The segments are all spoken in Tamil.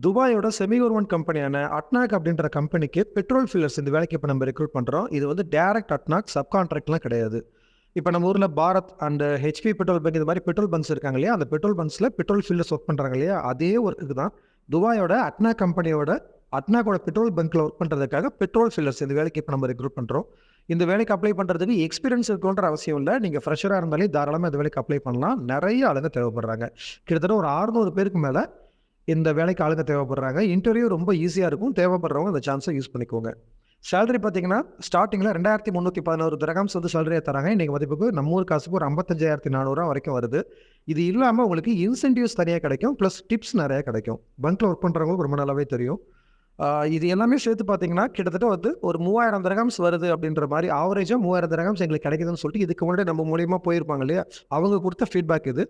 துபாயோட செமி கவர்மெண்ட் கம்பெனியான அட்னாக் அப்படின்ற கம்பெனிக்கு பெட்ரோல் ஃபில்லர்ஸ் இந்த வேலைக்கு இப்போ நம்ம ரெக்ரூட் பண்ணுறோம். இது வந்து டைரக்ட் அட்னாக் சப் கான்ட்ராக்ட்லாம் கிடையாது. இப்போ நம்ம ஊரில் Bharat and HP petrol bunk இது மாதிரி பெட்ரோல் பங்க்ஸ் இருக்காங்க இல்லையா, அந்த பெட்ரோல் பங்க்ஸில் பெட்ரோல் ஃபில்லர்ஸ் ஒர்க் பண்ணுறாங்க இல்லையா, அதே ஒர்க்குக்கு தான் துபாயோட அட்னாக் கம்பெனியோட அட்னாக்கோட பெட்ரோல் பங்க்கில் ஒர்க் பண்ணுறதுக்காக பெட்ரோல் ஃபில்லர்ஸ் இந்த வேலைக்கு இப்போ நம்ம ரெக்ரூட் பண்ணுறோம். இந்த வேலைக்கு அப்ளை பண்ணுறதுக்கு எக்ஸ்பீரியன்ஸ் இருக்கணுன்ற அவசியம் இல்லை. நீங்கள் ஃப்ரெஷராக இருந்தாலே தாராளமாக இந்த வேலைக்கு அப்ளை பண்ணலாம். நிறைய ஆளுங்க தேவைப்படுறாங்க. கிட்டத்தட்ட ஒரு 600 பேருக்கு மேலே இந்த வேலைக்கு ஆளுங்க தேவைப்படுறாங்க. இன்டர்வியூ ரொம்ப ஈஸியாக இருக்கும். தேவைப்படுறவங்க அந்த சான்ஸை யூஸ் பண்ணிக்கோங்க. சேலரி பார்த்தீங்கன்னா, ஸ்டார்ட்டிங்கில் 2311 திரஹாம்ஸ் வந்து சேலரியாக தராங்க. இன்றைக்கி மதிப்புக்கு நம்ம ஊர் காசுக்கு ஒரு 55,400 வரைக்கும் வருது. இது இல்லாமல் உங்களுக்கு இன்சென்டிவ்ஸ் தனியாக கிடைக்கும். ப்ளஸ் டிப்ஸ் நிறையா கிடைக்கும். பங்க்கில் ஒர்க் பண்ணுறவங்களுக்கு ரொம்ப நல்லாவே தெரியும். இது எல்லாமே சேர்த்து பார்த்தீங்கன்னா, கிட்டத்தட்ட வந்து ஒரு 3000 திரஹாம்ஸ் வருது அப்படின்ற மாதிரி ஆவரேஜாக 3000 திரஹாம்ஸ் எங்களுக்கு கிடைக்குதுன்னு சொல்லிட்டு இதுக்கு முன்னாடி நம்ம மூலியமாக போயிருப்பாங்க இல்லையா, அவங்க கொடுத்த ஃபீட்பேக் இது.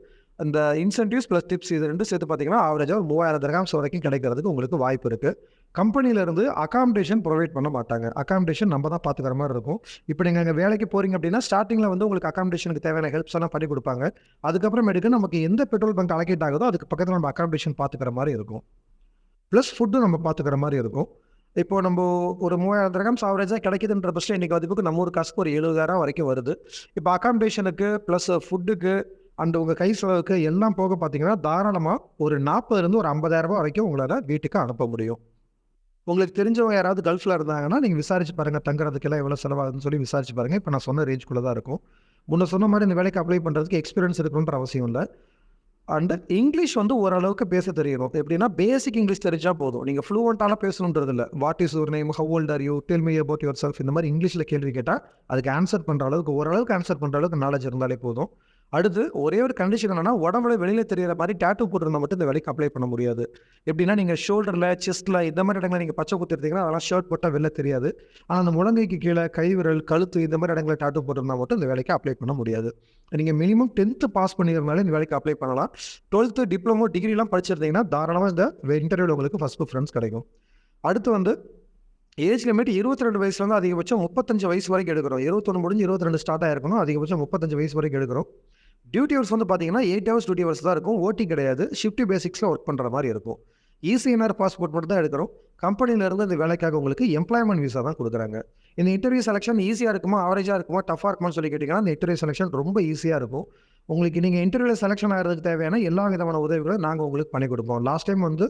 அந்த இன்சென்டிவ்ஸ் ப்ளஸ் டிப்ஸ் இது ரெண்டும் சேர்த்து பார்த்தீங்கன்னா, ஆவரேஜாக ஒரு 3000 திரஹாம்ஸ் வரைக்கும் கிடைக்கிறதுக்கு உங்களுக்கு வாய்ப்பு இருக்குது. கம்பெனியிலேருந்து அகாமடேஷன் ப்ரொவைட் பண்ண மாட்டாங்க. அகாமடேஷன் நம்ம தான் பார்த்துக்கிற மாதிரி இருக்கும். இப்போ நீங்கள் அங்கே வேலைக்கு போகிறீங்க அப்படின்னா, ஸ்டார்டிங்கில் வந்து உங்களுக்கு அகாமடேஷனுக்கு தேவையான ஹெல்ப்ஸ் எல்லாம் பண்ணி கொடுப்பாங்க. அதுக்கப்புறமேட்டுக்கு நமக்கு எந்த பெட்ரோல் பங்க் அலோகேட் ஆகுதோ அதுக்கு பக்கத்தில் நம்ம அகாமடேஷன் பார்த்துக்கிற மாதிரி இருக்கும். ப்ளஸ் ஃபுட்டும் நம்ம பார்த்துக்கிற மாதிரி இருக்கும். இப்போ நம்ம ஒரு 3000 திரஹாம்ஸ் ஆவரேஜாக கிடைக்குதுன்ற பட்சத்தில் இன்றைக்கி மதிப்புக்கு நம்ம ஊர் காசுக்கு ஒரு 70,000 வரைக்கும் வருது. இப்போ அகாமடேஷனுக்கு ப்ளஸ் ஃபுட்டுக்கு அண்ட் உங்கள் கை செலவுக்கு எல்லாம் போக பார்த்தீங்கன்னா, தாராளமாக ஒரு 40,000 ஒரு 50,000 வரைக்கும் உங்களால் வீட்டுக்கு அனுப்ப முடியும். உங்களுக்கு தெரிஞ்சவங்க யாராவது கல்ஃபில் இருந்தாங்கன்னா, நீங்கள் விசாரிச்சு பாருங்கள். தங்குறதுக்கெல்லாம் எவ்வளோ செலவாகுதுன்னு சொல்லி விசாரிச்சு பாருங்கள். இப்போ நான் சொன்ன ரேஞ்சுக்குள்ளே தான் இருக்கும். முன்ன சொன்ன மாதிரி இந்த வேலைக்கு அப்ளை பண்ணுறதுக்கு எக்ஸ்பீரியன்ஸ் இருக்கணுன்ற அவசியம் இல்லை. அண்ட் இங்கிலீஷ் வந்து ஓரளவுக்கு பேச தெரியணும். எப்படின்னா, பேசிக் இங்கிலீஷ் தெரிஞ்சா போதும். நீங்கள் ஃப்ளூவெண்ட்டாலாம் பேசணுன்றது இல்லை. What is your name, how old are you, tell me about your self, இந்த மாதிரி இங்கிலீஷில் கேள்வி கேட்டால் அதுக்கு ஆன்சர் பண்ணுற அளவுக்கு ஓரளவுக்கு ஆன்சர் பண்ணுற அளவுக்கு நாலேஜ் இருந்தாலே போதும். அடுத்து ஒரே ஒரு கண்டிஷன் என்னன்னா, உடம்புல வெளியில் தெரியிற மாதிரி டேட்டூ போட்டிருந்தா மட்டும் இந்த வேலைக்கு அப்ளை பண்ண முடியாது. எப்படின்னா, நீங்கள் ஷோல்டரில், செஸ்ட்டில் இந்த மாதிரி இடங்களை நீங்கள் பச்சை குத்திருந்தீங்கன்னா அதெல்லாம் ஷர்ட் போட்டால் வெளில தெரியாது. ஆனால் அந்த முழங்கைக்கு கீழே கைவிரல், கழுத்து இந்த மாதிரி இடங்களை டேட்டூ போட்டிருந்தா மட்டும் இந்த வேலைக்கு அப்ளை பண்ண முடியாது. நீங்கள் மினிமம் 10th பாஸ் பண்ணியிருந்தாலே இந்த வேலைக்கு அப்ளை பண்ணலாம். 12th டிப்ளமோ டிகிரிலாம் படிச்சிருந்தீங்கன்னா தாராளமாக இந்த இன்டர்வியூவில் உங்களுக்கு ஃபஸ்ட் ப்ரிஃபரன்ஸ் கிடைக்கும். அடுத்து வந்து ஏஜ் லிமிட் 22 வயசுலேருந்து அதிகபட்சம் 35 வயசு வரைக்கும் எடுக்கிறோம். 21 முடிஞ்சு 22 ஸ்டார்ட் ஆகிருக்கணும். அதிகபட்சம் 35 வயசு வரைக்கும் எடுக்கிறோம். டியூட்டி ஹவர்ஸ் வந்து பார்த்தீங்கன்னா 8 ஹவர்ஸ் டியூட்டி ஹவர்ஸ் தான் இருக்கும். ஓடி கிடையாது. ஷிஃப்ட் பேசிக்ஸில் ஒர்க் பண்ணுற மாதிரி இருக்கும். ECNR பாஸ்போர்ட் மட்டும் தான் எடுக்கிறோம். கம்பெனியிலேருந்து இந்த வேலைக்காக உங்களுக்கு எம்ப்ளாய்மெண்ட் விசா தான் கொடுக்குறாங்க. இந்த இன்டர்வியூ செலெக்ஷன் ஈஸியாக இருக்குமா, ஆவரேஜாக இருக்குமா, டஃபாக இருக்குமான்னு சொல்லி கேட்டிங்கன்னா, இந்த இன்டர்வியூ செலெக்ஷன் ரொம்ப ஈஸியாக இருக்கும். உங்களுக்கு நீங்கள் இன்டர்வியூவில் செலெக்ஷன் ஆகிறதுக்கு தேவையான எல்லா விதமான உதவிகளும் நாங்கள் உங்களுக்கு பண்ணி கொடுப்போம். லாஸ்ட் டைம் வந்து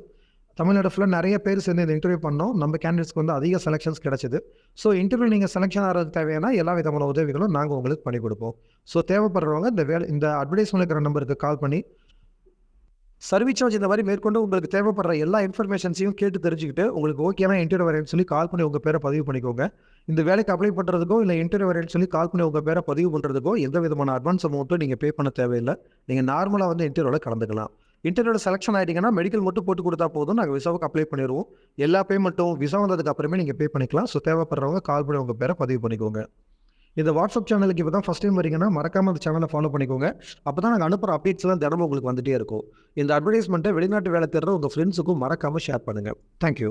தமிழ்நாடு ஃபுல்லாக நிறைய பேர் சேர்ந்து இந்த இன்டர்வியூ பண்ணோம். நம்ம கேண்டிடேட்ஸ்க்கு வந்து அதிக செலெக்ஷன்ஸ் கிடச்சிது. ஸோ இன்டர்வியூ நீங்கள் செலெக்ஷன் ஆகிறதுக்கு தேவையான எல்லா விதமான உதவிகளும் நாங்கள் உங்களுக்கு பண்ணி கொடுப்போம். ஸோ தேவைப்படுறவங்க இந்த அட்வர்டைஸ்மெண்ட் இருக்கிற நம்பருக்கு கால் பண்ணி சர்வீஸ் சார்ஜ் இந்த மாதிரி மேற்கொண்டு உங்களுக்கு தேவைப்படுற எல்லா இன்ஃபர்மேஷன்ஸையும் கேட்டு தெரிஞ்சுக்கிட்டு உங்களுக்கு ஓகேனா இன்டர்வியூ வரேன்னு சொல்லி கால் பண்ணி உங்கள் பேரை பதிவு பண்ணிக்கோங்க. இந்த வேலைக்கு அப்ளை பண்ணுறதுக்கோ இல்லை இன்டர்வியூ வரேன்னு சொல்லி கால் பண்ணி உங்கள் பேரை பதிவு பண்ணுறதுக்கோ எந்த விதமான அட்வான்ஸ் அமௌண்ட்டும் நீங்கள் பே பண்ண தேவையில்லை. நீங்கள் நார்மலாக வந்து இன்டர்வியூவில் கலந்துக்கலாம். இன்டர்வியூவில் செலெக்ஷன் ஆகிட்டீங்கன்னா மெடிக்கல் மட்டும் போட்டு கொடுத்தா போதும். நாங்கள் விசாவுக்கு அப்ளை பண்ணிடுவோம். எல்லா பேமெண்ட்டும் விசா வந்ததுக்கு அப்புறமே நீங்கள் பே பண்ணிக்கலாம். ஸோ தேவைப்படுறவங்க கால் பண்ணி உங்கள் பேரை பதிவு பண்ணிக்கோங்க. இந்த வாட்ஸ்அப் சேனலுக்கு இப்போ தான் ஃபஸ்ட் டைம் வரீங்கன்னா மறக்காமல் அந்த சேனலை ஃபாலோ பண்ணிக்கோங்க. அப்போ தான் நாங்கள் அனுப்புகிற அப்டேட்ஸ் எல்லாம் தினமும் உங்களுக்கு வந்துகிட்டே இருக்கும். இந்த அட்வர்டைஸ்மெண்ட்டை வெளிநாட்டு வேலை தேடுற உங்கள் ஃப்ரெண்ட்ஸுக்கும் மறக்காமல் ஷேர் பண்ணுங்கள். தேங்க்யூ.